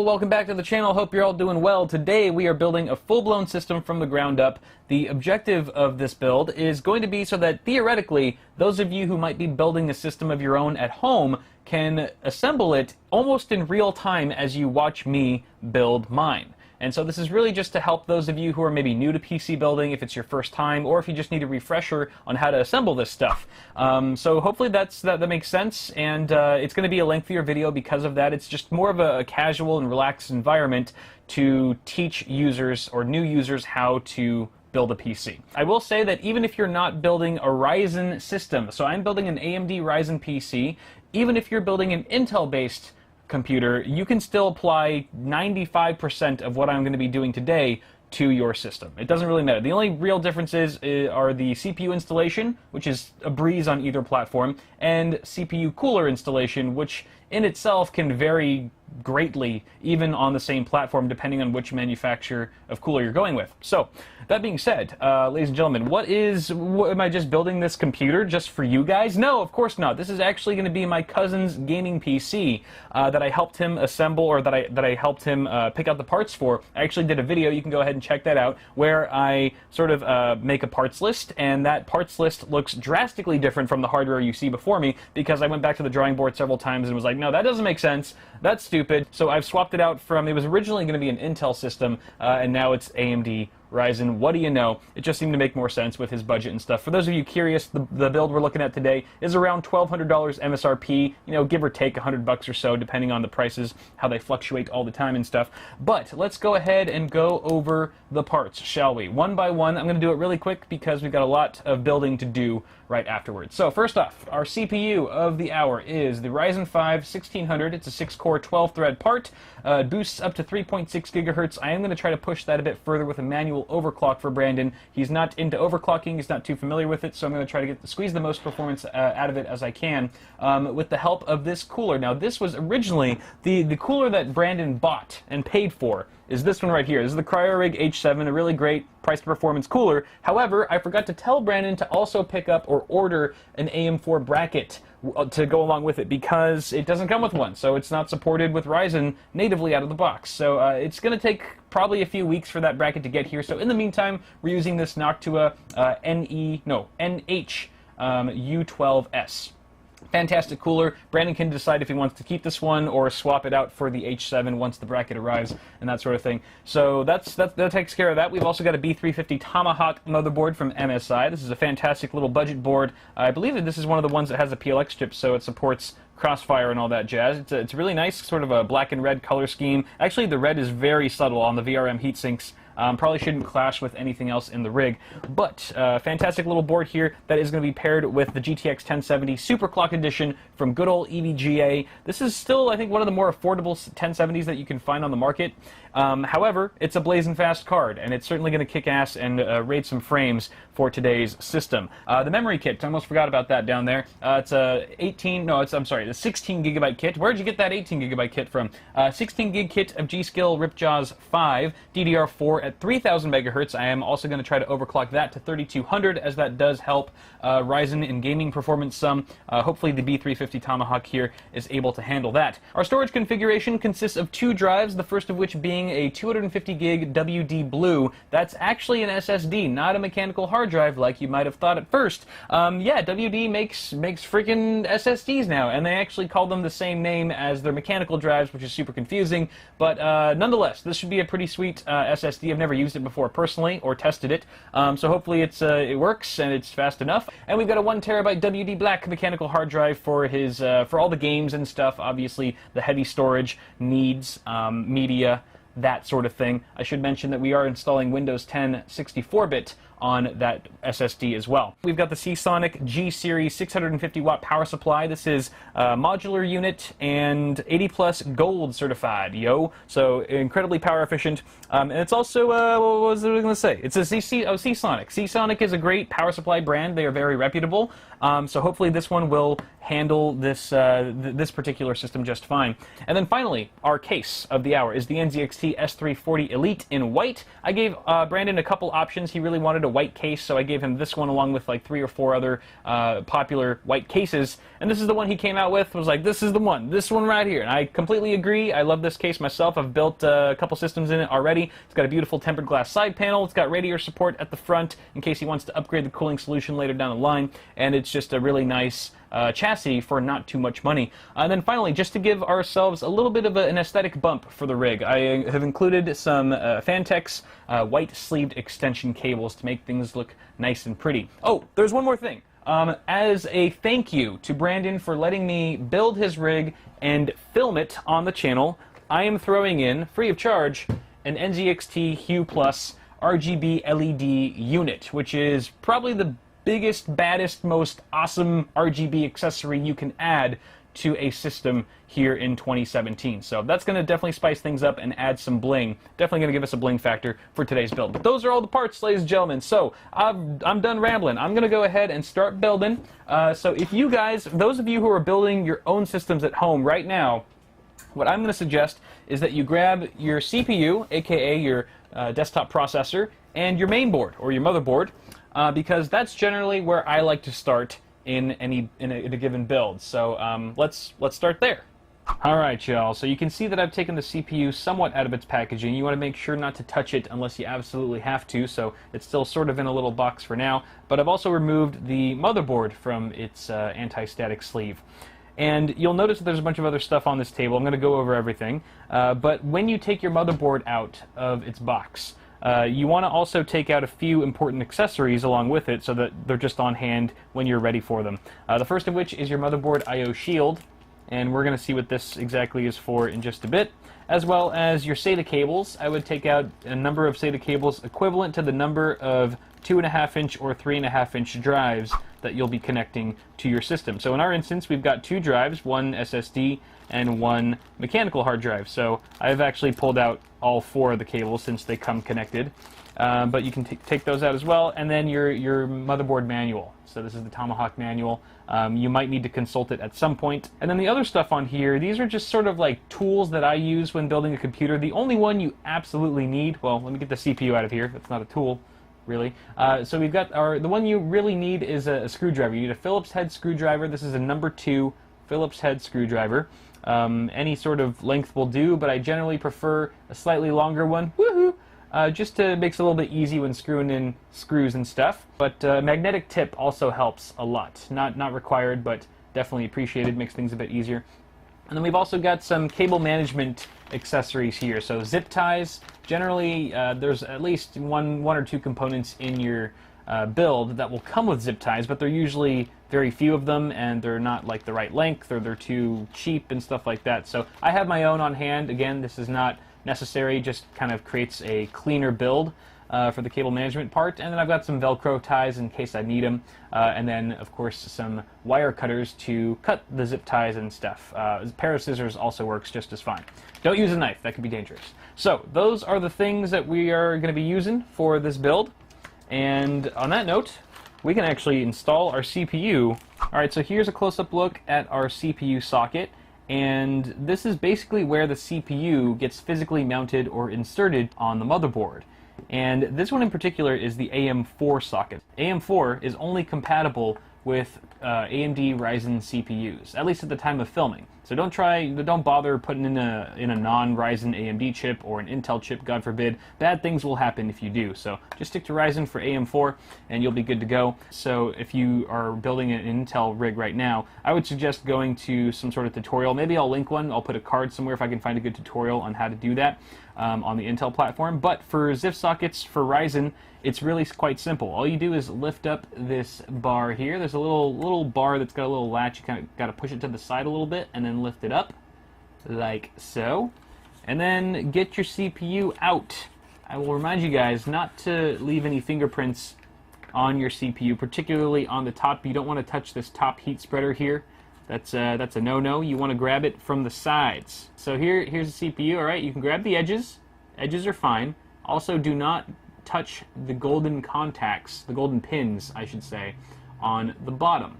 welcome back to the channel. Hope you're all doing well. Today we are building a full-blown system from the ground up. The objective of this build is going to be so that theoretically those of you who might be building a system of your own at home can assemble it almost in real time as you watch me build mine. And so this is really just to help those of you who are maybe new to PC building, if it's your first time, or if you just need a refresher on how to assemble this stuff. So hopefully that makes sense, and it's going to be a lengthier video because of that. It's just more of a casual and relaxed environment to teach users or new users how to build a PC. I will say that even if you're not building a Ryzen system, so I'm building an AMD Ryzen PC, even if you're building an Intel-based computer, you can still apply 95% of what I'm going to be doing today to your system. It doesn't really matter. The only real differences are the CPU installation, which is a breeze on either platform, and CPU cooler installation, which in itself can vary greatly even on the same platform depending on which manufacturer of cooler you're going with. So that being said, ladies and gentlemen, am I just building this computer just for you guys? No, of course not. This is actually going to be my cousin's gaming PC that I helped him assemble, or that I helped him pick out the parts for. I actually did a video, you can go ahead and check that out, where I sort of make a parts list, and that parts list looks drastically different from the hardware you see before me, because I went back to the drawing board several times and was like, no, that doesn't make sense. That's stupid. So I've swapped it out from, it was originally going to be an Intel system, and now it's AMD Ryzen. What do you know? It just seemed to make more sense with his budget and stuff. For those of you curious, the build we're looking at today is around $1,200 MSRP, you know, give or take $100 or so, depending on the prices, how they fluctuate all the time and stuff. But let's go ahead and go over the parts, shall we? One by one. I'm going to do it really quick because we've got a lot of building to do right afterwards. So first off, our CPU of the hour is the Ryzen 5 1600. It's a 6-core, 12-thread part. It boosts up to 3.6 gigahertz. I am going to try to push that a bit further with a manual overclock for Brandon. He's not into overclocking. He's not too familiar with it, so I'm going to try to squeeze the most performance out of it as I can with the help of this cooler. Now, this was originally the cooler that Brandon bought and paid for. Is this one right here. This is the CryoRig H7, a really great price-to-performance cooler. However, I forgot to tell Brandon to also pick up or order an AM4 bracket to go along with it, because it doesn't come with one, so it's not supported with Ryzen natively out of the box. So it's going to take probably a few weeks for that bracket to get here. So in the meantime, we're using this Noctua NH U12S. Fantastic cooler. Brandon can decide if he wants to keep this one or swap it out for the H7 once the bracket arrives and that sort of thing. So that takes care of that. We've also got a B350 Tomahawk motherboard from MSI. This is a fantastic little budget board. I believe that this is one of the ones that has a PLX chip, so it supports Crossfire and all that jazz. It's really nice, sort of a black and red color scheme. Actually, the red is very subtle on the VRM heatsinks. Probably shouldn't clash with anything else in the rig, but fantastic little board here that is going to be paired with the GTX 1070 Super Clock Edition from good old EVGA. This is still, I think, one of the more affordable 1070s that you can find on the market. However, it's a blazing fast card, and it's certainly going to kick ass and raid some frames for today's system. The memory kit, I almost forgot about that down there. It's a the 16 gigabyte kit. Where'd you get that 18 gigabyte kit from? 16 gig kit of G.Skill Ripjaws 5, DDR4 at 3000 megahertz. I am also going to try to overclock that to 3200, as that does help Ryzen in gaming performance some. Hopefully the B350 Tomahawk here is able to handle that. Our storage configuration consists of 2 drives, the first of which being a 250 gig WD Blue. That's actually an SSD, not a mechanical hard drive like you might have thought at first. Yeah, WD makes freaking SSDs now, and they actually call them the same name as their mechanical drives, which is super confusing, but nonetheless, this should be a pretty sweet SSD. I've never used it before personally or tested it, so hopefully it works and it's fast enough. And we've got a 1 terabyte WD Black mechanical hard drive for his for all the games and stuff. Obviously, the heavy storage needs media, that sort of thing. I should mention that we are installing Windows 10 64-bit on that SSD as well. We've got the Seasonic G-Series 650 watt power supply. This is a modular unit and 80 plus gold certified, yo. So incredibly power efficient. And it's also, what was I going to say? It's a Seasonic. Seasonic is a great power supply brand. They are very reputable. So hopefully this one will handle this this particular system just fine. And then finally, our case of the hour is the NZXT S340 Elite in white. I gave Brandon a couple options. He really wanted a white case, so I gave him this one along with like 3 or 4 other popular white cases. And this is the one he came out with. Was like, this is the one, this one right here. And I completely agree. I love this case myself. I've built a couple systems in it already. It's got a beautiful tempered glass side panel. It's got radiator support at the front in case he wants to upgrade the cooling solution later down the line. And it's just a really nice chassis for not too much money. And then finally, just to give ourselves a little bit of an aesthetic bump for the rig, I have included some Fantex white sleeved extension cables to make things look nice and pretty. Oh, there's one more thing. As a thank you to Brandon for letting me build his rig and film it on the channel, I am throwing in, free of charge, an NZXT Hue Plus RGB LED unit, which is probably the biggest, baddest, most awesome RGB accessory you can add to a system here in 2017. So that's going to definitely spice things up and add some bling. Definitely going to give us a bling factor for today's build. But those are all the parts, ladies and gentlemen. So I'm done rambling. I'm going to go ahead and start building. So if you guys, those of you who are building your own systems at home right now, what I'm going to suggest is that you grab your CPU, aka your desktop processor, and your main board or your motherboard, because that's generally where I like to start in a given build. So let's start there. All right, y'all. So you can see that I've taken the CPU somewhat out of its packaging. You want to make sure not to touch it unless you absolutely have to. So it's still sort of in a little box for now. But I've also removed the motherboard from its anti-static sleeve. And you'll notice that there's a bunch of other stuff on this table. I'm going to go over everything. But when you take your motherboard out of its box, you want to also take out a few important accessories along with it so that they're just on hand when you're ready for them. The first of which is your motherboard I/O shield, and we're going to see what this exactly is for in just a bit, as well as your SATA cables. I would take out a number of SATA cables equivalent to the number of 2.5-inch or 3.5-inch drives that you'll be connecting to your system. So in our instance, we've got 2 drives, one SSD and one mechanical hard drive. So I've actually pulled out all 4 of the cables since they come connected. But you can take those out as well. And then your motherboard manual. So this is the Tomahawk manual. You might need to consult it at some point. And then the other stuff on here, these are just sort of like tools that I use when building a computer. The only one you absolutely need, well, let me get the CPU out of here. That's not a tool, really. So we've got the one you really need is a screwdriver. You need a Phillips head screwdriver. This is a number 2 Phillips head screwdriver. Any sort of length will do, but I generally prefer a slightly longer one. Woohoo! Just to makes it a little bit easy when screwing in screws and stuff. But magnetic tip also helps a lot. Not required, but definitely appreciated. Makes things a bit easier. And then we've also got some cable management accessories here. So zip ties. Generally, there's at least one or 2 components in your build that will come with zip ties, but they're usually very few of them, and they're not like the right length, or they're too cheap and stuff like that. So I have my own on hand. Again, this is not necessary, just kind of creates a cleaner build for the cable management part. And then I've got some Velcro ties in case I need them, and then of course some wire cutters to cut the zip ties and stuff. A pair of scissors also works just as fine. Don't use a knife, that could be dangerous. So those are the things that we are going to be using for this build. And on that note, we can actually install our CPU. Alright, so here's a close-up look at our CPU socket. And this is basically where the CPU gets physically mounted or inserted on the motherboard. And this one in particular is the AM4 socket. AM4 is only compatible with AMD Ryzen CPUs, at least at the time of filming. So don't bother putting in a non-Ryzen AMD chip or an Intel chip, God forbid. Bad things will happen if you do. So just stick to Ryzen for AM4 and you'll be good to go. So if you are building an Intel rig right now, I would suggest going to some sort of tutorial. Maybe I'll link one. I'll put a card somewhere if I can find a good tutorial on how to do that on the Intel platform. But for ZIF sockets for Ryzen, it's really quite simple. All you do is lift up this bar here. There's a little bar that's got a little latch. You kind of got to push it to the side a little bit and then lift it up like so. And then get your CPU out. I will remind you guys not to leave any fingerprints on your CPU, particularly on the top. You don't want to touch this top heat spreader here. That's a no-no. You want to grab it from the sides. So here's the CPU. All right, you can grab the edges. Edges are fine. Also, do not touch the golden contacts, the golden pins, I should say, on the bottom.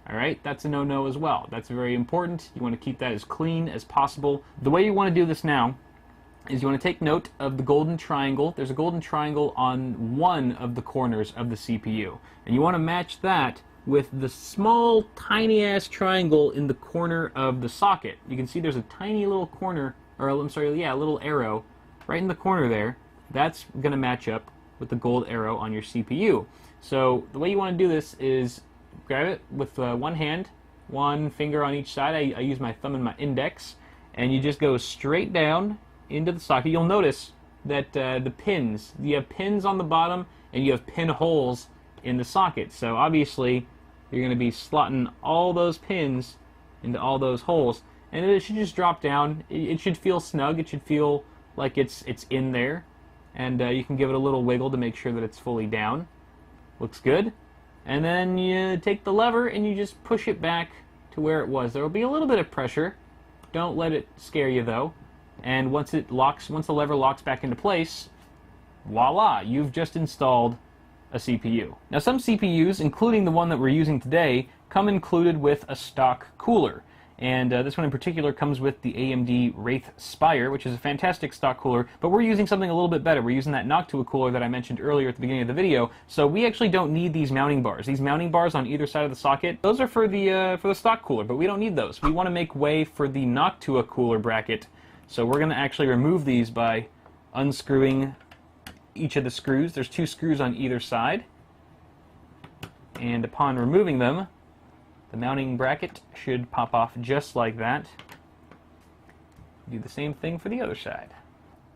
All right, that's a no-no as well. That's very important. You want to keep that as clean as possible. The way you want to do this now is you want to take note of the golden triangle. There's a golden triangle on one of the corners of the CPU. And you want to match that with the small, tiny-ass triangle in the corner of the socket. You can see there's a tiny little corner, or I'm sorry, yeah, a little arrow right in the corner there. That's going to match up with the gold arrow on your CPU. So the way you want to do this is grab it with one hand, one finger on each side. I use my thumb and my index, and you just go straight down into the socket. You'll notice that the pins, you have pins on the bottom and you have pin holes in the socket. So obviously you're going to be slotting all those pins into all those holes, and it should just drop down. It should feel snug. It should feel like it's in there, and you can give it a little wiggle to make sure that it's fully down. Looks good. And then you take the lever and you just push it back to where it was. There will be a little bit of pressure. Don't let it scare you though. And once the lever locks back into place, voila, you've just installed a CPU. Now some CPUs, including the one that we're using today, come included with a stock cooler. And this one in particular comes with the AMD Wraith Spire, which is a fantastic stock cooler, but we're using something a little bit better. We're using that Noctua cooler that I mentioned earlier at the beginning of the video, so we actually don't need these mounting bars. These mounting bars on either side of the socket, those are for the stock cooler, but we don't need those. We want to make way for the Noctua cooler bracket, so we're going to actually remove these by unscrewing each of the screws. There's 2 screws on either side, and upon removing them, the mounting bracket should pop off just like that. Do the same thing for the other side.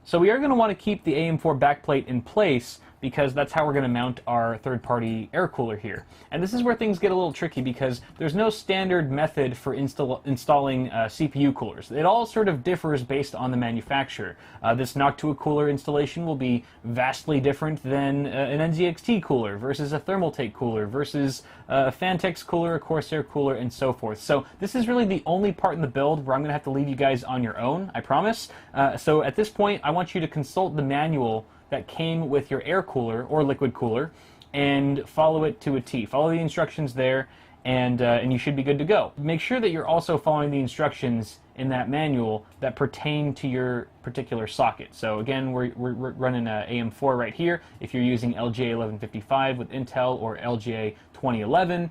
So we are going to want to keep the AM4 backplate in place because that's how we're going to mount our third-party air cooler here. And this is where things get a little tricky because there's no standard method for installing CPU coolers. It all sort of differs based on the manufacturer. This Noctua cooler installation will be vastly different than an NZXT cooler versus a Thermaltake cooler versus a Phanteks cooler, a Corsair cooler, and so forth. So this is really the only part in the build where I'm going to have to leave you guys on your own, I promise. So at this point, I want you to consult the manual that came with your air cooler or liquid cooler and follow it to a T. Follow the instructions there and you should be good to go. Make sure that you're also following the instructions in that manual that pertain to your particular socket. So again, we're running AM4 right here. If you're using LGA 1155 with Intel or LGA 2011,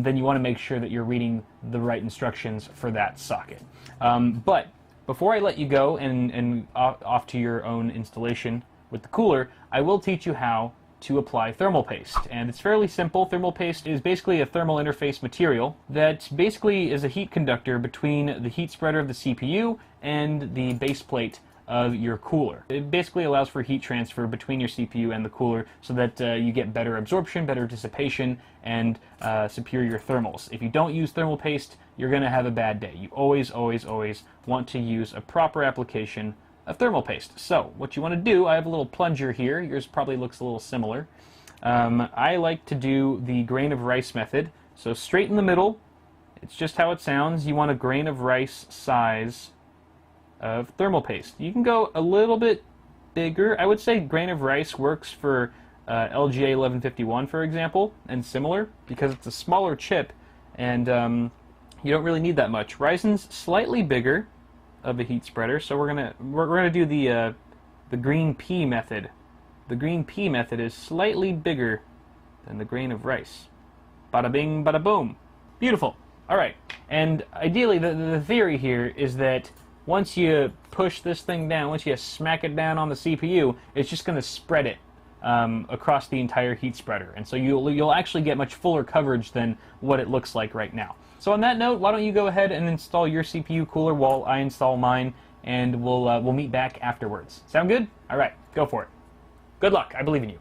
then you want to make sure that you're reading the right instructions for that socket. But before I let you go and off to your own installation with the cooler, I will teach you how to apply thermal paste. And it's fairly simple. Thermal paste is basically a thermal interface material that basically is a heat conductor between the heat spreader of the CPU and the base plate of your cooler. It basically allows for heat transfer between your CPU and the cooler so that you get better absorption, better dissipation, and superior thermals. If you don't use thermal paste, you're going to have a bad day. You always, always, always want to use a proper application of thermal paste. So what you want to do, I have a little plunger here. Yours probably looks a little similar. I like to do the grain of rice method. So straight in the middle, it's just how it sounds. You want a grain of rice size of thermal paste. You can go a little bit bigger. I would say grain of rice works for LGA 1151, for example, and similar, because it's a smaller chip, and you don't really need that much. Ryzen's slightly bigger of a heat spreader, so we're gonna do the green pea method. The green pea method is slightly bigger than the grain of rice. Bada bing, bada boom. Beautiful. All right, and ideally, the theory here is that once you push this thing down, once you smack it down on the CPU, it's just going to spread it across the entire heat spreader, and so you'll actually get much fuller coverage than what it looks like right now. So on that note, why don't you go ahead and install your CPU cooler while I install mine, and we'll meet back afterwards. Sound good? All right, go for it. Good luck. I believe in you.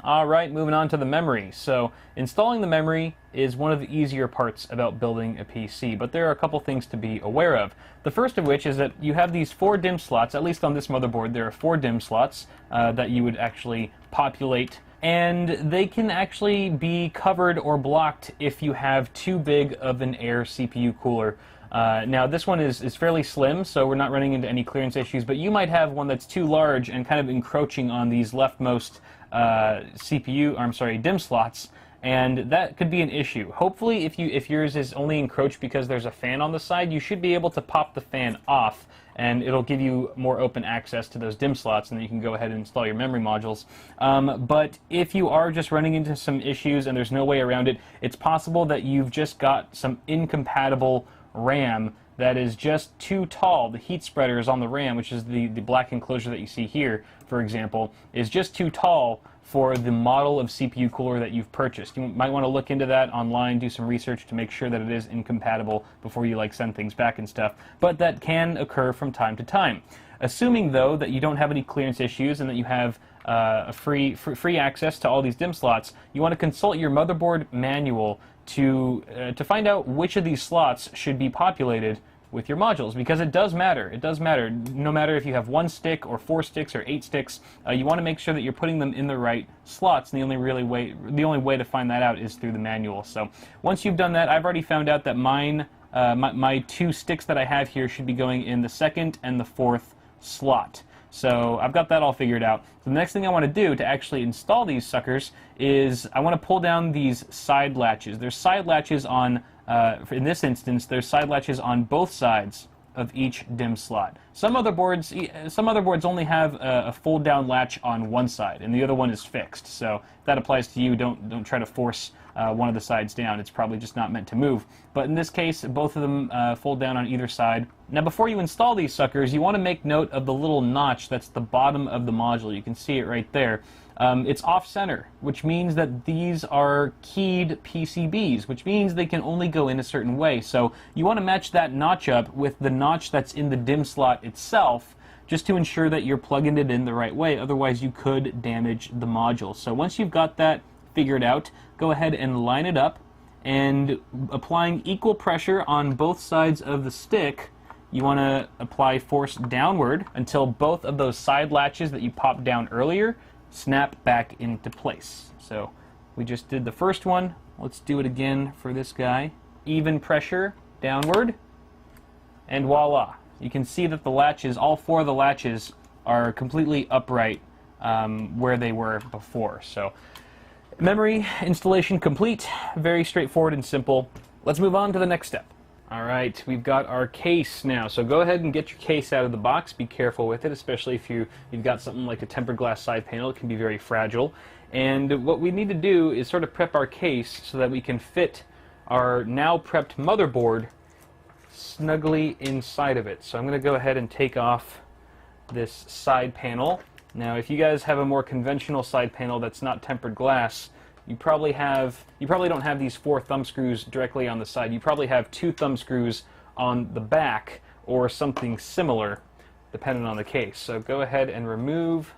All right, moving on to the memory. So installing the memory is one of the easier parts about building a PC, but there are a couple things to be aware of. The first of which is that you have these 4 DIMM slots. At least on this motherboard, there are 4 DIMM slots that you would actually populate, and they can actually be covered or blocked if you have too big of an air CPU cooler. Now this one is fairly slim, so we're not running into any clearance issues, but you might have one that's too large and kind of encroaching on these leftmost DIMM slots, and that could be an issue. Hopefully if yours is only encroached because there's a fan on the side, you should be able to pop the fan off, and it'll give you more open access to those DIMM slots, and then you can go ahead and install your memory modules. But if you are just running into some issues and there's no way around it, it's possible that you've just got some incompatible RAM that is just too tall. The heat spreaders on the RAM, which is the black enclosure that you see here, for example, is just too tall for the model of CPU cooler that you've purchased. You might want to look into that online, do some research to make sure that it is incompatible before you send things back and stuff, but that can occur from time to time. Assuming though that you don't have any clearance issues and that you have free access to all these DIMM slots, you want to consult your motherboard manual to find out which of these slots should be populated with your modules, because it does matter. It does matter. No matter if you have 1 stick or 4 sticks or 8 sticks, you want to make sure that you're putting them in the right slots. And the only way to find that out is through the manual. So once you've done that, I've already found out that my 2 sticks that I have here should be going in the 2nd and the 4th slot. So I've got that all figured out. So the next thing I want to do to actually install these suckers is I want to pull down these side latches. There's side latches on, in this instance, there's side latches on both sides of each DIMM slot. Some motherboards only have a fold down latch on one side and the other one is fixed. So if that applies to you, don't try to force one of the sides down. It's probably just not meant to move. But in this case, both of them fold down on either side. Now before you install these suckers, you want to make note of the little notch that's the bottom of the module. You can see it right there. It's off-center, which means that these are keyed PCBs, which means they can only go in a certain way. So you want to match that notch up with the notch that's in the DIMM slot itself, just to ensure that you're plugging it in the right way. Otherwise you could damage the module. So once you've got that figured out, go ahead and line it up, and applying equal pressure on both sides of the stick, you want to apply force downward until both of those side latches that you popped down earlier snap back into place. So we just did the first one. Let's do it again for this guy. Even pressure downward, and voila. You can see that the latches, all 4 of the latches, are completely upright where they were before. So memory installation complete. Very straightforward and simple. Let's move on to the next step. Alright, we've got our case now, so go ahead and get your case out of the box. Be careful with it, especially if you've got something like a tempered glass side panel. It can be very fragile. And what we need to do is sort of prep our case so that we can fit our now prepped motherboard snugly inside of it. So I'm going to go ahead and take off this side panel. Now if you guys have a more conventional side panel that's not tempered glass, you probably don't have these 4 thumb screws directly on the side. You probably have 2 thumb screws on the back or something similar, depending on the case. So go ahead and remove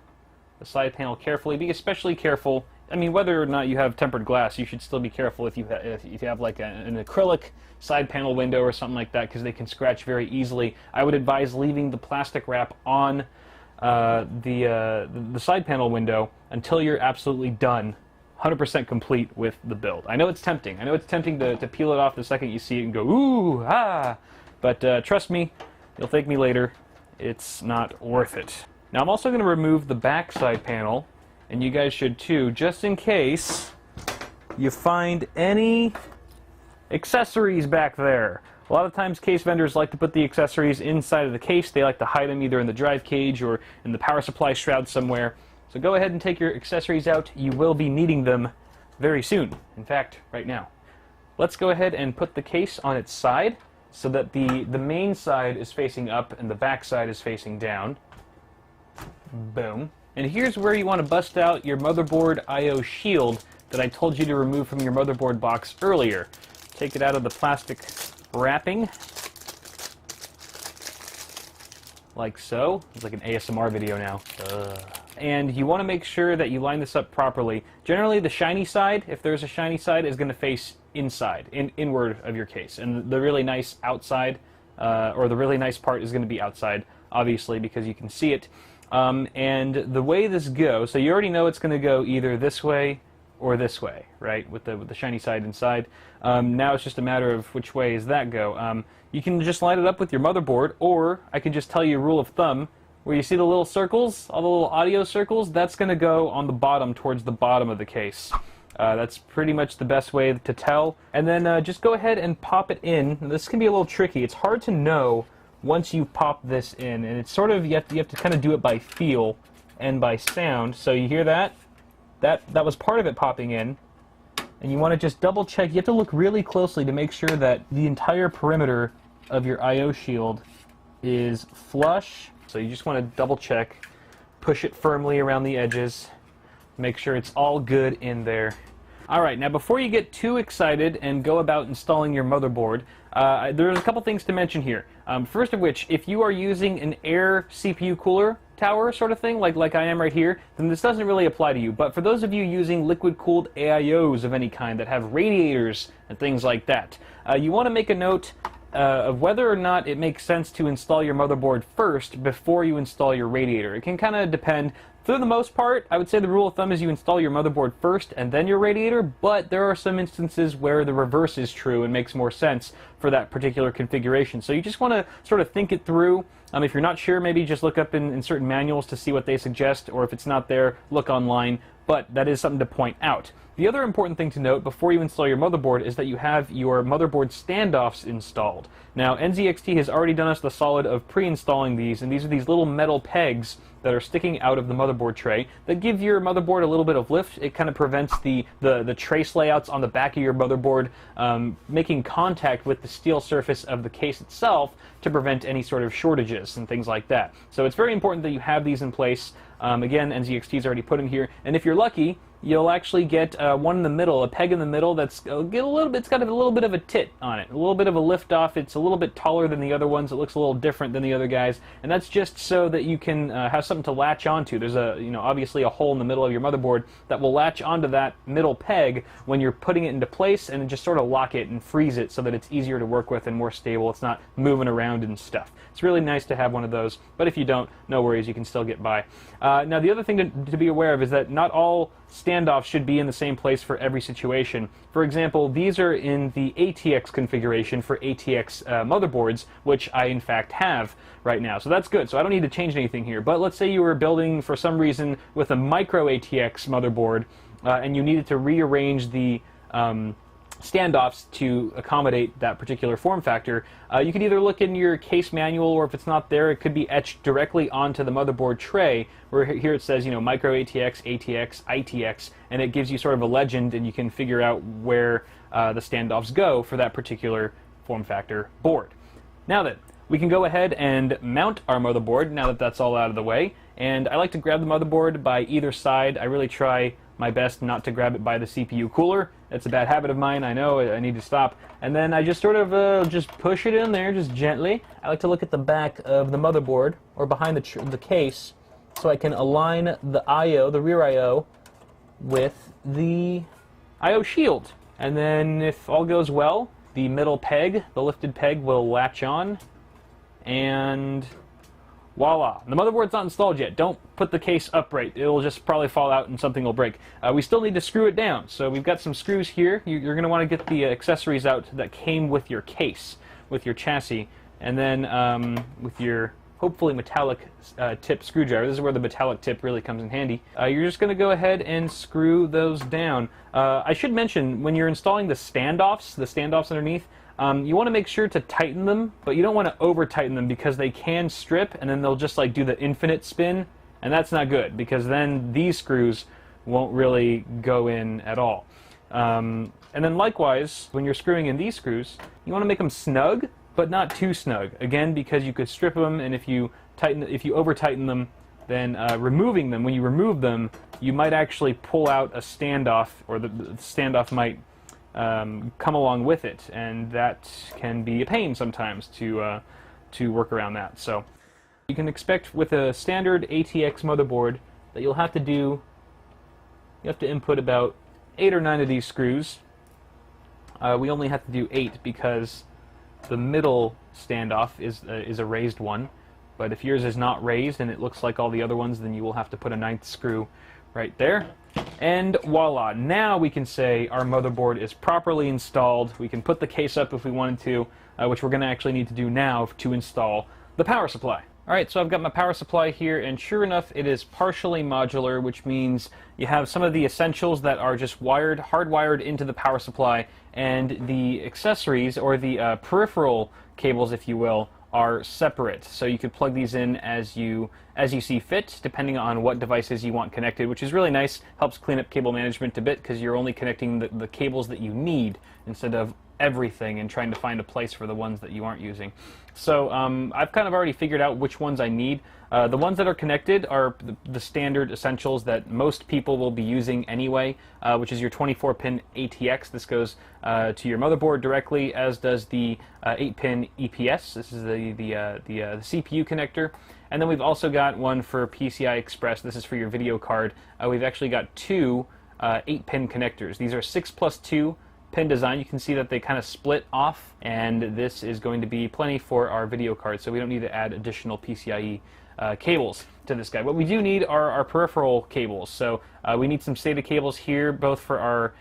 the side panel carefully. Be especially careful. I mean, whether or not you have tempered glass, you should still be careful if you have like an acrylic side panel window or something like that, because they can scratch very easily. I would advise leaving the plastic wrap on the side panel window until you're absolutely done, 100% complete with the build. I know it's tempting. I know it's tempting to peel it off the second you see it and go, ooh, ah! But trust me, you'll thank me later. It's not worth it. Now I'm also going to remove the back side panel, and you guys should too, just in case you find any accessories back there. A lot of times case vendors like to put the accessories inside of the case. They like to hide them either in the drive cage or in the power supply shroud somewhere. So go ahead and take your accessories out. You will be needing them very soon. In fact, right now. Let's go ahead and put the case on its side so that the main side is facing up and the back side is facing down. Boom. And here's where you want to bust out your motherboard I/O shield that I told you to remove from your motherboard box earlier. Take it out of the plastic wrapping, like so. It's like an ASMR video now. And you want to make sure that you line this up properly. Generally, the shiny side, if there's a shiny side, is going to face inside, inward of your case. And the really nice outside, or the really nice part, is going to be outside, obviously, because you can see it. And the way this goes, so you already know it's going to go either this way or this way, right, with the shiny side inside. Now it's just a matter of which way does that go. You can just line it up with your motherboard, or I can just tell you a rule of thumb, where you see the little circles, all the little audio circles, that's going to go on the bottom, towards the bottom of the case. That's pretty much the best way to tell. And then just go ahead and pop it in. This can be a little tricky. It's hard to know once you pop this in, and it's sort of, you have to kind of do it by feel and by sound. So you hear that? That was part of it popping in. And you want to just double check. You have to look really closely to make sure that the entire perimeter of your I/O shield is flush. So you just want to double check, push it firmly around the edges, make sure it's all good in there. Alright, now before you get too excited and go about installing your motherboard, there's a couple things to mention here. First of which, if you are using an air CPU cooler tower sort of thing, like I am right here, then this doesn't really apply to you. But for those of you using liquid-cooled AIOs of any kind that have radiators and things like that, you want to make a note of whether or not it makes sense to install your motherboard first before you install your radiator. It can kind of depend. For the most part, I would say the rule of thumb is you install your motherboard first and then your radiator, but there are some instances where the reverse is true and makes more sense for that particular configuration. So you just want to sort of think it through. If you're not sure, maybe just look up in certain manuals to see what they suggest, or if it's not there, look online, but that is something to point out. The other important thing to note before you install your motherboard is that you have your motherboard standoffs installed. Now, NZXT has already done us the solid of pre-installing these, and these are these little metal pegs that are sticking out of the motherboard tray that give your motherboard a little bit of lift. It kind of prevents the trace layouts on the back of your motherboard making contact with the steel surface of the case itself to prevent any sort of shortages and things like that. So it's very important that you have these in place. Again, NZXT's already put in here, and if you're lucky, you'll actually get one in the middle, a peg in the middle that's it's got a little bit of a tit on it, a little bit of a lift off. It's a little bit taller than the other ones. It looks a little different than the other guys, and that's just so that you can have something to latch onto. There's obviously a hole in the middle of your motherboard that will latch onto that middle peg when you're putting it into place, and just sort of lock it and freeze it so that it's easier to work with and more stable. It's not moving around and stuff. It's really nice to have one of those, but if you don't, no worries, you can still get by. Now, the other thing to be aware of is that not all standoffs should be in the same place for every situation. For example, these are in the ATX configuration for ATX motherboards, which I in fact have right now. So that's good. So I don't need to change anything here. But let's say you were building for some reason with a micro ATX motherboard and you needed to rearrange the standoffs to accommodate that particular form factor. You could either look in your case manual, or if it's not there, it could be etched directly onto the motherboard tray, where here it says, micro ATX, ATX, ITX, and it gives you sort of a legend, and you can figure out where the standoffs go for that particular form factor board. Now then, we can go ahead and mount our motherboard now that that's all out of the way, and I like to grab the motherboard by either side. I really try my best not to grab it by the CPU cooler. That's a bad habit of mine, I know, I need to stop. And then I just sort of just push it in there, just gently. I like to look at the back of the motherboard, or behind the case, so I can align the I/O, the rear I/O, with the I/O shield. And then if all goes well, the middle peg, the lifted peg, will latch on, and voila. The motherboard's not installed yet. Don't put the case upright. It'll just probably fall out and something will break. We still need to screw it down. So we've got some screws here. You're going to want to get the accessories out that came with your case, with your chassis, and then with your hopefully metallic tip screwdriver. This is where the metallic tip really comes in handy. You're just going to go ahead and screw those down. I should mention, when you're installing the standoffs underneath, you want to make sure to tighten them, but you don't want to over tighten them, because they can strip and then they'll just like do the infinite spin, and that's not good, because then these screws won't really go in at all. And then likewise, when you're screwing in these screws, you want to make them snug, but not too snug. Again, because you could strip them, and if you over tighten them, then when you remove them, you might actually pull out a standoff, or the standoff might come along with it, and that can be a pain sometimes to work around that. So you can expect with a standard ATX motherboard that you have to input about 8 or 9 of these screws. We only have to do 8 because the middle standoff is a raised one, but if yours is not raised and it looks like all the other ones, then you will have to put a 9th screw right there. And voila, now we can say our motherboard is properly installed. We can put the case up if we wanted to, which we're going to actually need to do now to install the power supply. Alright, so I've got my power supply here, and sure enough, it is partially modular, which means you have some of the essentials that are just hardwired into the power supply, and the accessories, or the peripheral cables, if you will, are separate. So you could plug these in as you see fit, depending on what devices you want connected, which is really nice. Helps clean up cable management a bit, because you're only connecting the cables that you need instead of everything and trying to find a place for the ones that you aren't using. So I've kind of already figured out which ones I need. The ones that are connected are the standard essentials that most people will be using anyway, which is your 24-pin ATX. This goes to your motherboard directly, as does the 8-pin EPS. This is the CPU connector. And then we've also got one for PCI Express. This is for your video card. We've actually got two 8-pin connectors. These are 6+2 pin design. You can see that they kind of split off, and this is going to be plenty for our video card, so we don't need to add additional PCIe cables to this guy. What we do need are our peripheral cables. So we need some SATA cables here, both for our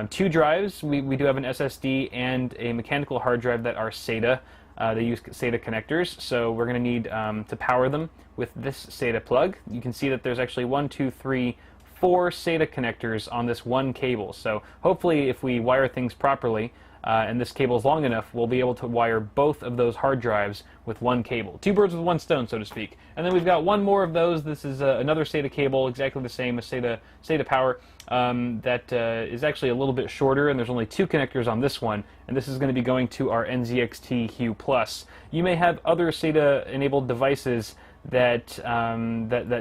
two drives. We do have an SSD and a mechanical hard drive that are SATA. They use SATA connectors, so we're going to need to power them with this SATA plug. You can see that there's actually 1, 2, 3, 4 SATA connectors on this one cable. So hopefully, if we wire things properly and this cable is long enough, we'll be able to wire both of those hard drives with one cable. Two birds with one stone, so to speak. And then we've got one more of those. This is another SATA cable, exactly the same as SATA power, that is actually a little bit shorter, and there's only two connectors on this one, and this is going to be going to our NZXT Hue Plus. You may have other SATA-enabled devices that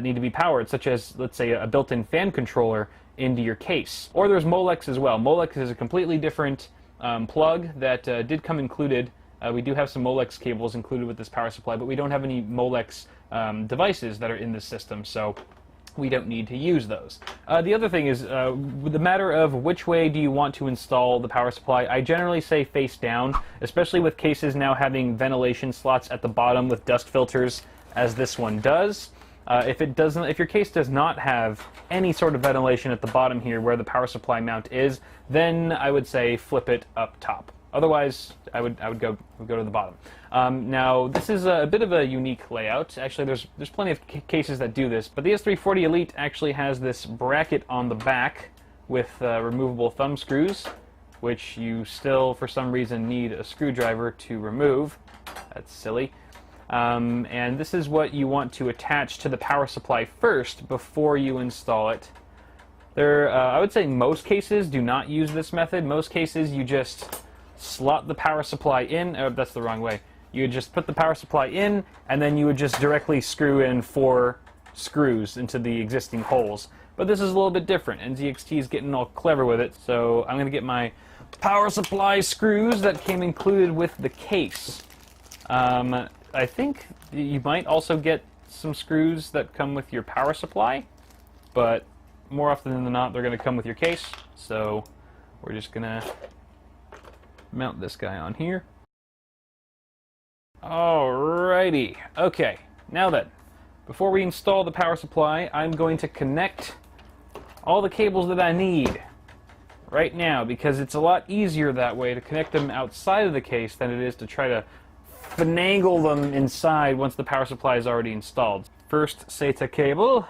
need to be powered, such as, let's say, a built-in fan controller into your case. Or there's Molex as well. Molex is a completely different plug that did come included. We do have some Molex cables included with this power supply, but we don't have any Molex devices that are in this system, so we don't need to use those. The other thing is, with the matter of which way do you want to install the power supply, I generally say face down, especially with cases now having ventilation slots at the bottom with dust filters, as this one does. If your case does not have any sort of ventilation at the bottom here where the power supply mount is, then I would say flip it up top. Otherwise, I would go to the bottom. Now, this is a bit of a unique layout. Actually, there's plenty of cases that do this, but the S340 Elite actually has this bracket on the back with removable thumb screws, which you still, for some reason, need a screwdriver to remove. That's silly. And this is what you want to attach to the power supply first before you install it. I would say most cases do not use this method. Most cases you just slot the power supply in. Oh, that's the wrong way. You would just put the power supply in, and then you would just directly screw in 4 screws into the existing holes. But this is a little bit different. NZXT is getting all clever with it, so I'm going to get my power supply screws that came included with the case. I think you might also get some screws that come with your power supply, but more often than not, they're going to come with your case. So we're just going to mount this guy on here. Alrighty. Okay, now then, before we install the power supply, I'm going to connect all the cables that I need right now, because it's a lot easier that way to connect them outside of the case than it is to try to finagle them inside once the power supply is already installed. First SATA cable,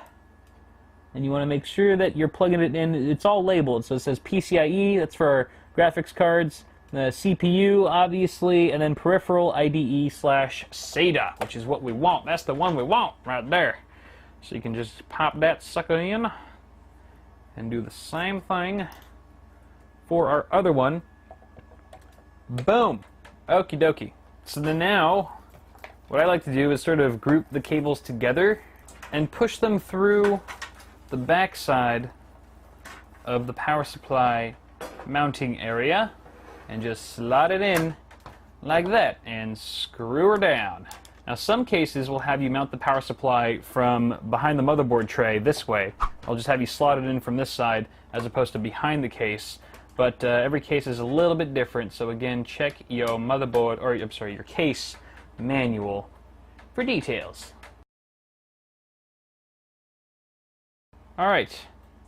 and you want to make sure that you're plugging it in. It's all labeled, so it says PCIe, that's for our graphics cards, the CPU, obviously, and then peripheral IDE/SATA, which is what we want. That's the one we want right there. So you can just pop that sucker in and do the same thing for our other one. Boom. Okie dokie. So then now, what I like to do is sort of group the cables together and push them through the backside of the power supply mounting area and just slot it in like that and screw her down. Now, some cases will have you mount the power supply from behind the motherboard tray this way. I'll just have you slot it in from this side as opposed to behind the case. But every case is a little bit different, so again, check your motherboard, or I'm sorry, your case manual for details. Alright,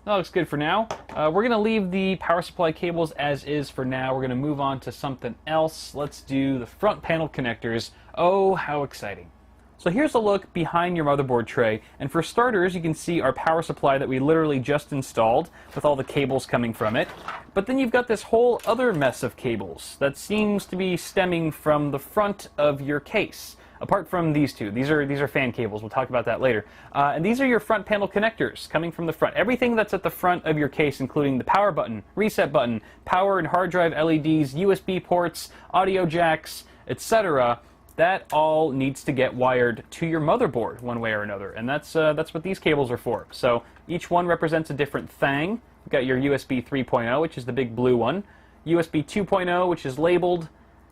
That looks good for now. We're going to leave the power supply cables as is for now. We're going to move on to something else. Let's do the front panel connectors. Oh, how exciting. So here's a look behind your motherboard tray, and for starters you can see our power supply that we literally just installed with all the cables coming from it. But then you've got this whole other mess of cables that seems to be stemming from the front of your case. Apart from these two, these are fan cables. We'll talk about that later. And these are your front panel connectors coming from the front. Everything that's at the front of your case, including the power button, reset button, power and hard drive LEDs, USB ports, audio jacks, etc., that all needs to get wired to your motherboard one way or another, and that's what these cables are for. So each one represents a different thing. We've got your USB 3.0, which is the big blue one, USB 2.0, which is labeled,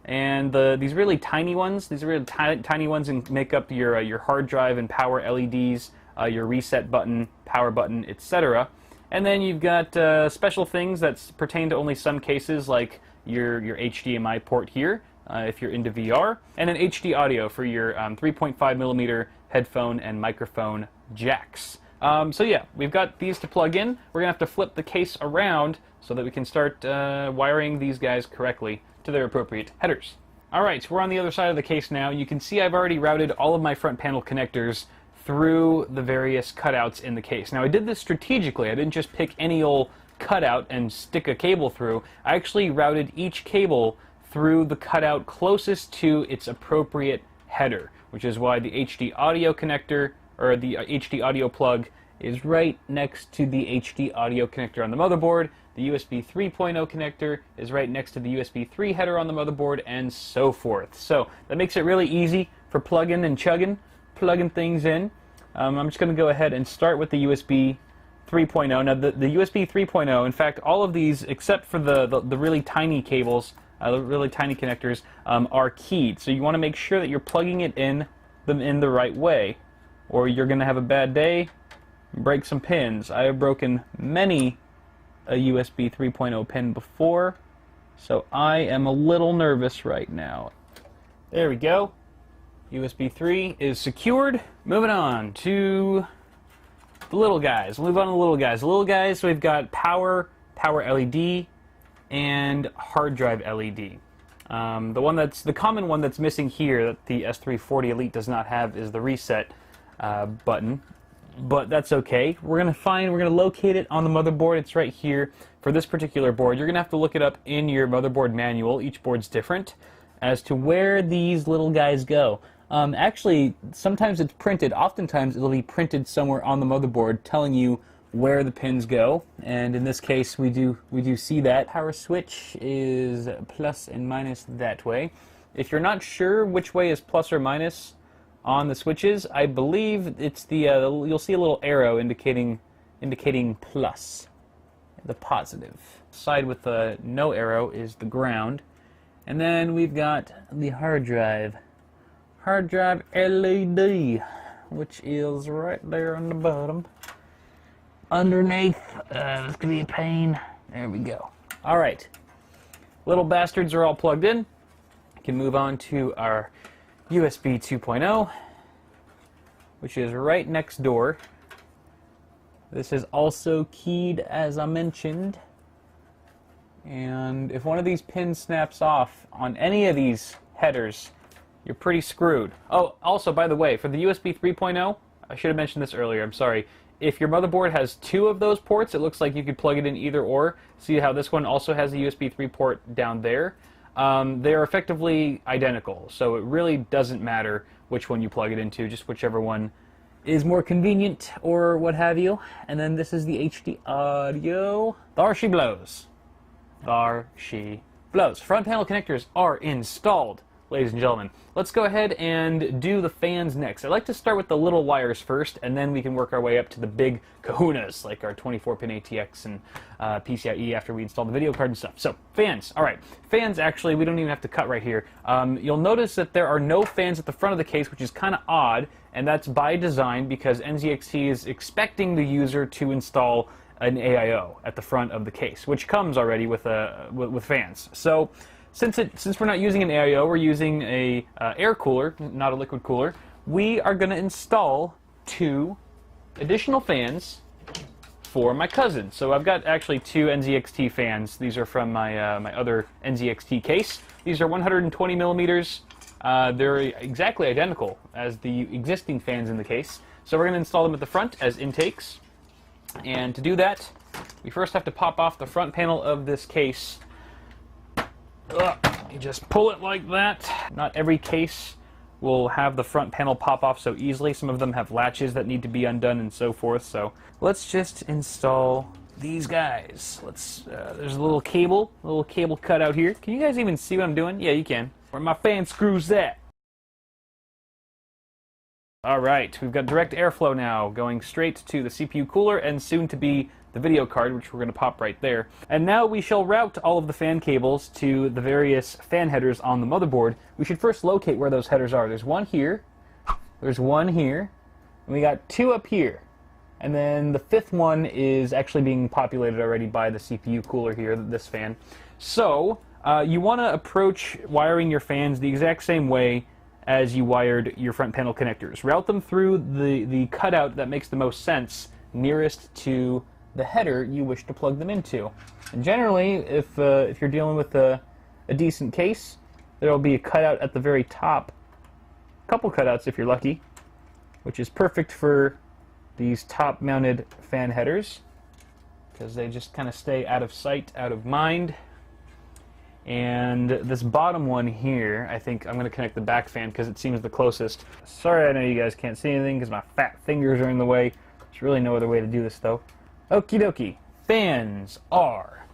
and these really tiny ones. These are really tiny ones and make up your hard drive and power LEDs, your reset button, power button, etc. And then you've got special things that pertain to only some cases, like your HDMI port here. If you're into VR, and an HD audio for your 3.5mm headphone and microphone jacks. So yeah, we've got these to plug in. We're going to have to flip the case around so that we can start wiring these guys correctly to their appropriate headers. Alright, so we're on the other side of the case now. You can see I've already routed all of my front panel connectors through the various cutouts in the case. Now I did this strategically. I didn't just pick any old cutout and stick a cable through. I actually routed each cable through the cutout closest to its appropriate header, which is why the HD audio connector, or the HD audio plug, is right next to the HD audio connector on the motherboard. The USB 3.0 connector is right next to the USB 3 header on the motherboard, and so forth. So that makes it really easy for plugging and plugging things in. I'm just going to go ahead and start with the USB 3.0. Now the USB 3.0, in fact, all of these except for the really tiny cables, the really tiny connectors, are keyed. So you want to make sure that you're plugging them in the right way, or you're going to have a bad day and break some pins. I have broken many a USB 3.0 pin before, so I am a little nervous right now. There we go. USB 3 is secured. Moving on to the little guys. We'll move on to the little guys. The little guys, we've got power LED, and hard drive LED. The common one that's missing here that the S340 Elite does not have is the reset button, but that's okay. We're gonna locate it on the motherboard. It's right here for this particular board. You're gonna have to look it up in your motherboard manual. Each board's different as to where these little guys go. Actually, sometimes it's printed. Oftentimes, it'll be printed somewhere on the motherboard, telling you where the pins go, and in this case we do see that. Power switch is plus and minus that way. If you're not sure which way is plus or minus on the switches, I believe it's you'll see a little arrow indicating plus, the positive. Side with the no arrow is the ground, and then we've got the hard drive LED, which is right there on the bottom. Underneath, this could be a pain. There we go. All right, little bastards are all plugged in. We can move on to our USB 2.0, which is right next door. This is also keyed, as I mentioned. And if one of these pins snaps off on any of these headers, you're pretty screwed. Oh, also, by the way, for the USB 3.0, I should have mentioned this earlier, I'm sorry. If your motherboard has two of those ports, it looks like you could plug it in either or. See how this one also has a USB 3 port down there? They are effectively identical, so it really doesn't matter which one you plug it into, just whichever one is more convenient or what have you. And then this is the HD audio. There she blows. There she blows. Front panel connectors are installed, ladies and gentlemen. Let's go ahead and do the fans next. I'd like to start with the little wires first, and then we can work our way up to the big kahunas, like our 24-pin ATX and PCIe after we install the video card and stuff. So, fans. All right. Fans, actually, we don't even have to cut right here. You'll notice that there are no fans at the front of the case, which is kind of odd, and that's by design because NZXT is expecting the user to install an AIO at the front of the case, which comes already with fans. So, since we're not using an AIO, we're using a air cooler, not a liquid cooler, we are going to install 2 additional fans for my cousin. So I've got actually two NZXT fans. These are from my, my other NZXT case. These are 120 millimeters. They're exactly identical as the existing fans in the case. So we're going to install them at the front as intakes. And to do that, we first have to pop off the front panel of this case. You just pull it like that. Not every case will have the front panel pop off so easily. Some of them have latches that need to be undone and so forth. So let's just install these guys. There's a little cable cut out here. Can you guys even see what I'm doing? Yeah, you can. Where my fan screws at? Alright, we've got direct airflow now going straight to the CPU cooler and soon to be the video card, which we're going to pop right there. And now we shall route all of the fan cables to the various fan headers on the motherboard. We should first locate where those headers are. There's one here, there's one here, and we got two up here. And then the fifth one is actually being populated already by the CPU cooler here, this fan. So, you want to approach wiring your fans the exact same way as you wired your front panel connectors. Route them through the cutout that makes the most sense, nearest to the header you wish to plug them into. And generally, if you're dealing with a decent case, there will be a cutout at the very top, a couple cutouts if you're lucky, which is perfect for these top-mounted fan headers, because they just kind of stay out of sight, out of mind. And this bottom one here, I think I'm going to connect the back fan because it seems the closest. Sorry, I know you guys can't see anything because my fat fingers are in the way. There's really no other way to do this, though. Okie dokie. Fans are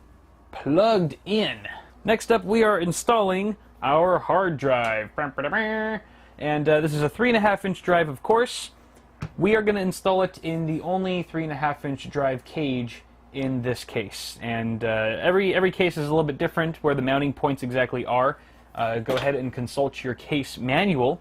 plugged in. Next up, we are installing our hard drive. And this is a 3.5-inch drive, of course. We are going to install it in the only 3.5-inch drive cage in this case. And every case is a little bit different where the mounting points exactly are. Go ahead and consult your case manual